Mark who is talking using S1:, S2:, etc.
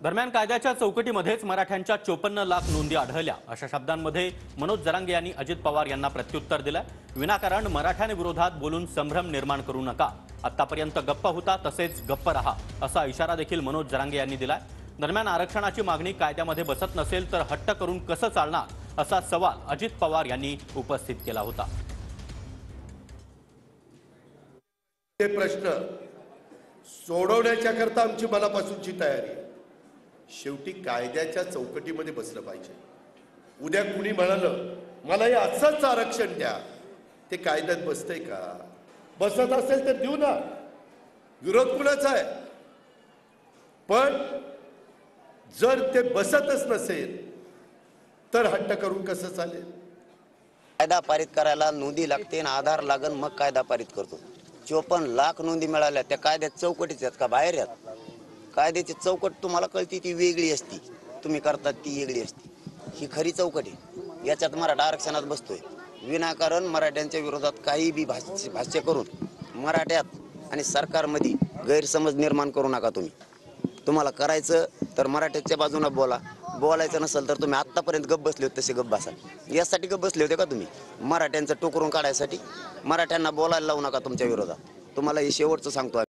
S1: दरम्यान कायद्याच्या चौकटीमध्येच मराठ्यांच्या 54 लाख नोंदी आढळल्या अशा शब्दांमध्ये मनोज जरांगे यांनी अजित पवार यांना प्रत्युत्तर दिलं। विनाकारण मराठ्यांविरोधात बोलून संभ्रम निर्माण करू नका, आतापर्यंत गप्प होता तसेच गप्प रहा असा इशारा देखील मनोज जरांगे यांनी दिलाय। दरम्यान आरक्षणाची मागणी कायद्यामध्ये बसत नसेल तर हट्ट करून कसं चालणार असा सवाल अजित पवार यांनी उपस्थित केला होता।
S2: ते प्रश्न सोडवण्याच्या करता आमची मनापासूनची तयारी आहे। शेवटी कायद्याच्या चौकटीमध्ये बसलं पाहिजे। उद्या कुणी म्हणालं मला हे असंच आरक्षण द्या, ते कायद्यात बसतंय का? बसत असेल तर देऊ ना, विरोध कुणाचा आहे? पण जर ते बसतच नसेल तर हट्ट करून कसं चालेल?
S3: कायदा पारित करायला नोंदी लागते आणि आधार लागन, मग कायदा पारित करतो। 54 लाख नोंदी मिळाल्या, त्या कायद्यात चौकटीच आहेत का बाहेर आहेत? कायद्याची चौकट तुम्हाला कळती ती वेगळी असती, तुम्ही करतात ती वेगळी असती। ही खरी चौकट आहे। याच्यात मराठा आरक्षणात बसतोय। विनाकारण मराठ्यांच्या विरोधात काही बी भाष्य करून मराठ्यात आणि सरकारमध्ये गैरसमज निर्माण करू नका। तुम्हाला करायचं तर मराठ्याच्या बाजूने बोला, बोलायचं नसेल तर तुम्ही आतापर्यंत गप्प बसले होते तसे गप्प बसा। यासाठी गप्प बसले होते का तुम्ही? मराठ्यांचं टोकरून काढायसाठी? मराठ्यांना बोलायला लावू नका तुमच्या विरोधात। तुम्हाला हे शेवटचं सांगतो।